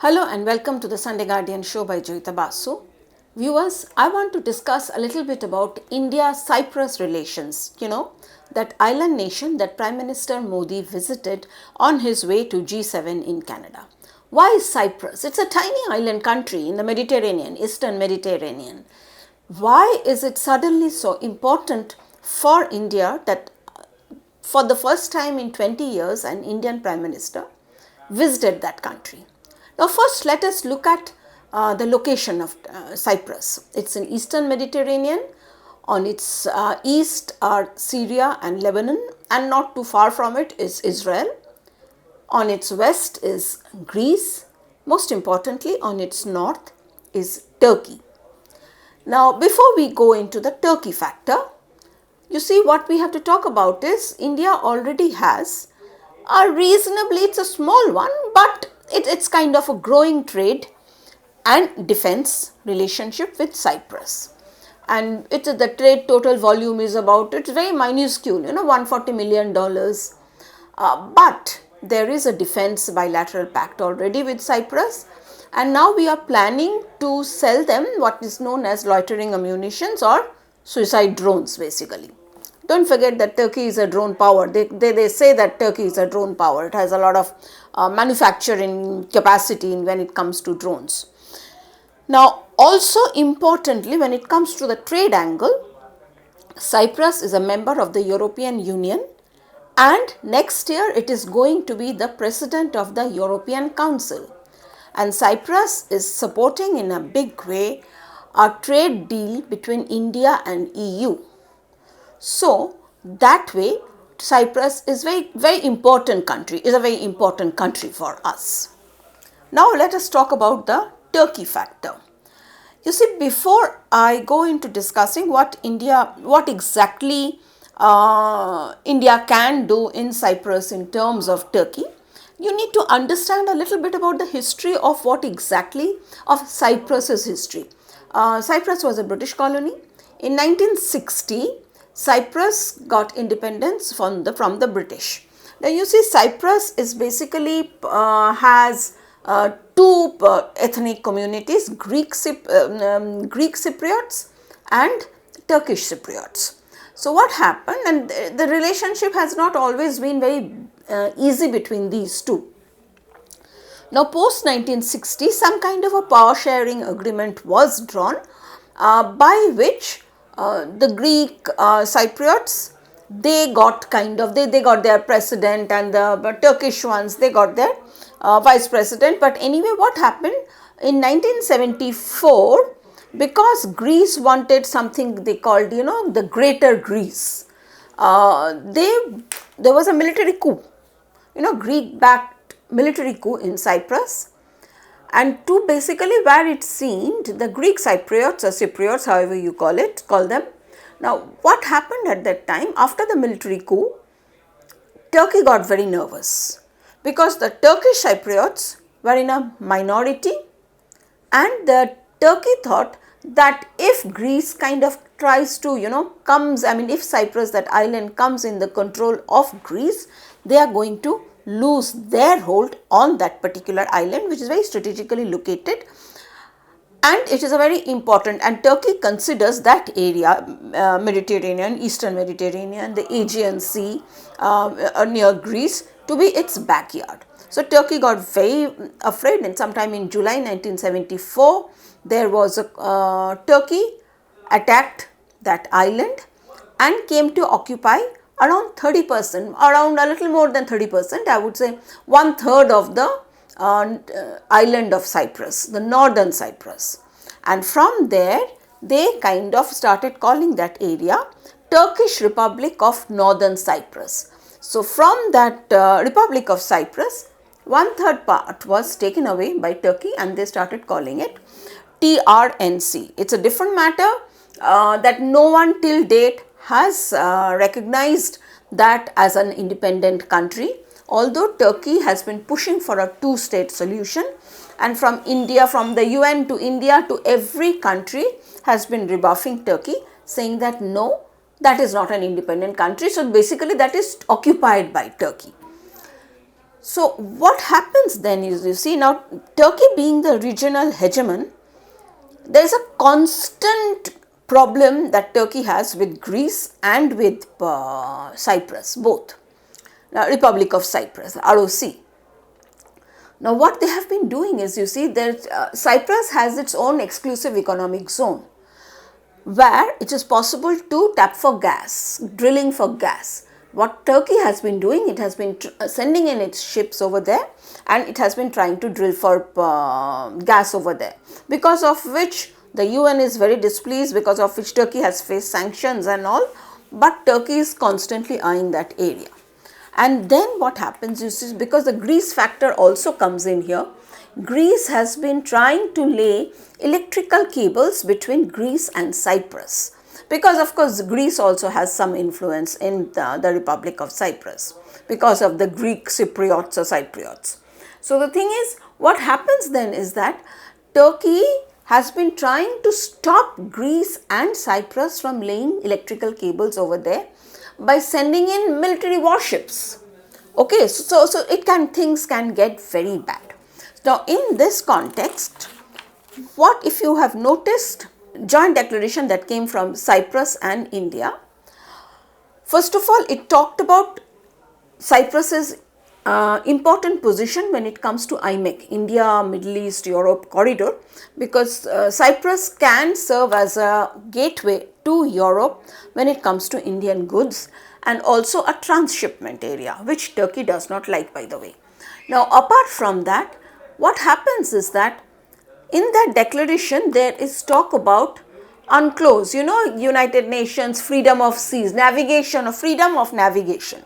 Hello and welcome to the Sunday Guardian show by Joyita Basu. Viewers, I want to discuss a little bit about India-Cyprus relations. That island nation that Prime Minister Modi visited on his way to G7 in Canada. Why is Cyprus? It's a tiny island country in the Mediterranean, Eastern Mediterranean. Why is it suddenly so important for India that for the first time in 20 years an Indian Prime Minister visited that country? Now first let us look at the location of Cyprus. It's in Eastern Mediterranean. On its east are Syria and Lebanon, and not too far from it is Israel. On its west is Greece. Most importantly, on its north is Turkey. Now before we go into the Turkey factor, you see what we have to talk about is India already has it's a small one, but it's kind of a growing trade and defense relationship with Cyprus. And the trade total volume is it's very minuscule, $140 million. But there is a defense bilateral pact already with Cyprus. And now we are planning to sell them what is known as loitering ammunitions or suicide drones basically. Don't forget that Turkey is a drone power. They say that Turkey is a drone power. It has a lot of manufacturing capacity when it comes to drones. Now, also importantly, when it comes to the trade angle, Cyprus is a member of the European Union, and next year it is going to be the president of the European Council. And Cyprus is supporting in a big way a trade deal between India and EU. So that way Cyprus is a very important country for us. Now let us talk about the Turkey factor. You see, before I go into discussing what exactly India can do in Cyprus in terms of Turkey, you need to understand a little bit about the history of Cyprus's history. Cyprus was a British colony. In 1960, Cyprus got independence from the British. Now you see, Cyprus is basically has two ethnic communities, Greek Cypriots and Turkish Cypriots. So what happened, and the relationship has not always been very easy between these two. Now post 1960, some kind of a power sharing agreement was drawn by which the Greek Cypriots, they got their president, and the Turkish ones, they got their vice president. But anyway, what happened in 1974, because Greece wanted something they called, the Greater Greece, there was a military coup, Greek-backed military coup in Cyprus. And to basically where it seemed the Greek Cypriots or Cypriots, however you call them. Now what happened at that time, after the military coup, Turkey got very nervous because the Turkish Cypriots were in a minority, and the Turkey thought that if Greece kind of tries to, if Cyprus, that island, comes in the control of Greece, they are going to lose their hold on that particular island, which is very strategically located, and it is a very important, and Turkey considers that area, Mediterranean, Eastern Mediterranean, the Aegean Sea near Greece, to be its backyard. So Turkey got very afraid, and sometime in July 1974, there was Turkey attacked that island and came to occupy around 30%, around a little more than 30%, I would say 1/3 of the island of Cyprus, the northern Cyprus. And from there, they kind of started calling that area Turkish Republic of Northern Cyprus. So from that Republic of Cyprus, 1/3 part was taken away by Turkey, and they started calling it TRNC. It's a different matter that no one till date has recognized that as an independent country, although Turkey has been pushing for a two-state solution, and from the UN to India to every country has been rebuffing Turkey, saying that no, that is not an independent country. So basically that is occupied by Turkey. So what happens then is, you see, now Turkey being the regional hegemon, there is a constant problem that Turkey has with Greece and with Cyprus, both. Republic of Cyprus, ROC. Now what they have been doing is, you see, that Cyprus has its own exclusive economic zone where it is possible to tap for gas, drilling for gas. What Turkey has been doing, it has been sending in its ships over there, and it has been trying to drill for gas over there, because of which the UN is very displeased, because of which Turkey has faced sanctions and all, but Turkey is constantly eyeing that area. And then what happens is, because the Greece factor also comes in here, Greece has been trying to lay electrical cables between Greece and Cyprus, because of course Greece also has some influence in the Republic of Cyprus because of the Greek Cypriots or Cypriots. So the thing is, what happens then is that Turkey has been trying to stop Greece and Cyprus from laying electrical cables over there by sending in military warships. Okay, so things can get very bad. Now in this context, what if you have noticed joint declaration that came from Cyprus and India? First of all, it talked about Cyprus's important position when it comes to IMEC, India, Middle East, Europe corridor, because Cyprus can serve as a gateway to Europe when it comes to Indian goods, and also a transshipment area, which Turkey does not like, by the way. Now apart from that, what happens is that in that declaration there is talk about UNCLOS, United Nations freedom of seas, navigation, or freedom of navigation.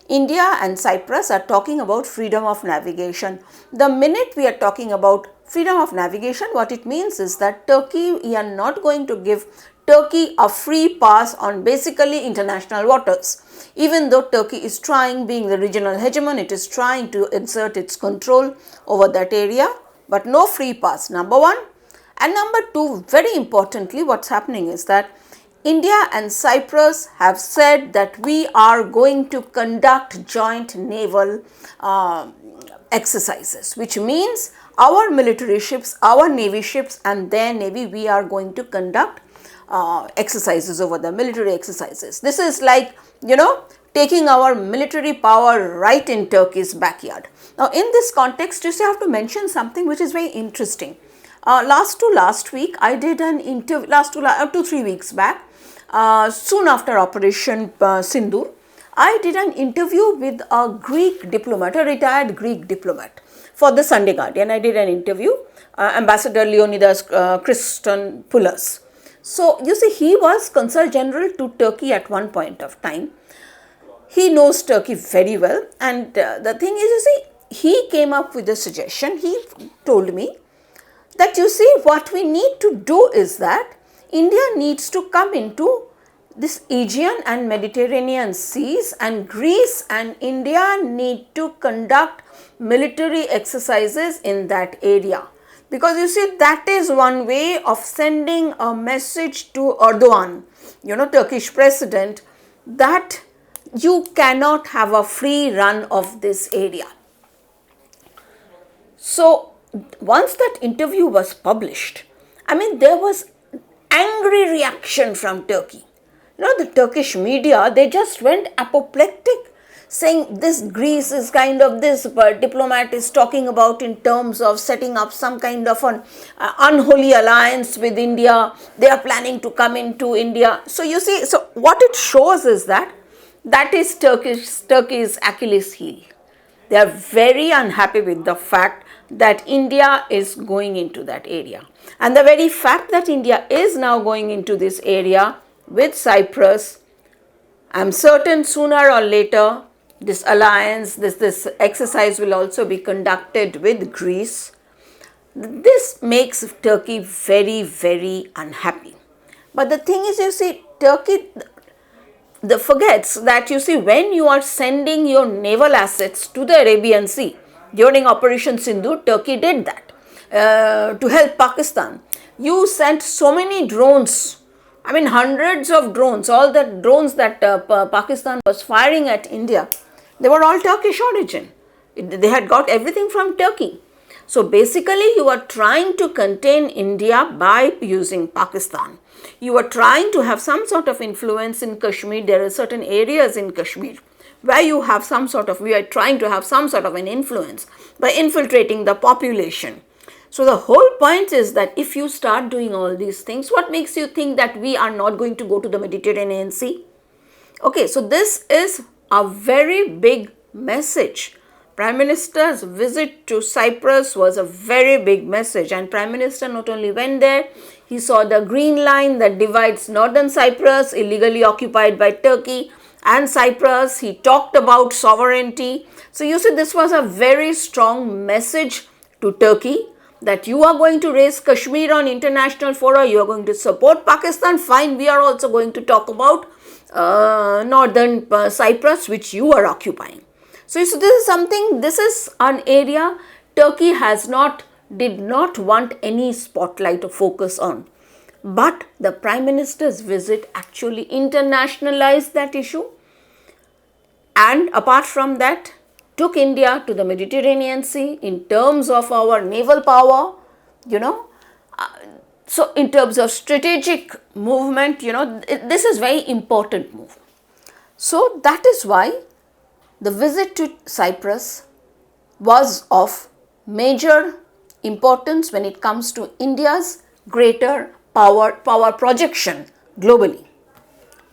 India and Cyprus are talking about freedom of navigation. The minute we are talking about freedom of navigation, what it means is that we are not going to give Turkey a free pass on basically international waters. Even though Turkey is trying, being the regional hegemon, it is trying to exert its control over that area, but no free pass, number one. And number two, very importantly, what's happening is that India and Cyprus have said that we are going to conduct joint naval exercises, which means our military ships, our navy ships and their navy, we are going to conduct exercises over the military exercises. This is like, taking our military power right in Turkey's backyard. Now in this context, you have to mention something which is very interesting. Last week, I did an interview, 2-3 weeks back, soon after Operation Sindoor, I did an interview with a Greek diplomat, a retired Greek diplomat, for the Sunday Guardian. I did an interview, Ambassador Leonidas Christopoulos. So you see, he was Consul General to Turkey at one point of time. He knows Turkey very well, and the thing is, you see, he came up with a suggestion. He told me that, you see, what we need to do is that India needs to come into this Aegean and Mediterranean seas, and Greece and India need to conduct military exercises in that area. Because you see, that is one way of sending a message to Erdogan, Turkish president, that you cannot have a free run of this area. So once that interview was published, there was angry reaction from Turkey. The Turkish media, they just went apoplectic, saying this Greece is kind of, this diplomat is talking about in terms of setting up some kind of an unholy alliance with India. They are planning to come into India. So you see, so what it shows is that is Turkey's Achilles heel. They are very unhappy with the fact that India is going into that area. And the very fact that India is now going into this area with Cyprus, I'm certain sooner or later this alliance, this exercise will also be conducted with Greece. This makes Turkey very, very unhappy. But the thing is, you see, Turkey forgets that, you see, when you are sending your naval assets to the Arabian Sea, during Operation Sindoor, Turkey did that to help Pakistan. You sent so many drones, hundreds of drones, all the drones that Pakistan was firing at India, they were all Turkish origin. They had got everything from Turkey. So basically you are trying to contain India by using Pakistan. You are trying to have some sort of influence in Kashmir. There are certain areas in Kashmir where you have some sort of, we are trying to have some sort of an influence by infiltrating the population. So the whole point is that if you start doing all these things, what makes you think that we are not going to go to the Mediterranean Sea? Okay, so this is a very big message. Prime Minister's visit to Cyprus was a very big message, and Prime Minister not only went there, he saw the green line that divides northern Cyprus, illegally occupied by Turkey, and Cyprus. He talked about sovereignty. So you see, this was a very strong message to Turkey that you are going to raise Kashmir on international fora, you are going to support Pakistan, fine, we are also going to talk about northern Cyprus, which you are occupying. So this is something, this is an area Turkey did not want any spotlight or focus on. But the Prime Minister's visit actually internationalized that issue, and apart from that, took India to the Mediterranean Sea in terms of our naval power, so in terms of strategic movement, this is very important move. So that is why the visit to Cyprus was of major importance when it comes to India's greater power projection globally.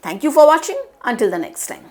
Thank you for watching. Until the next time.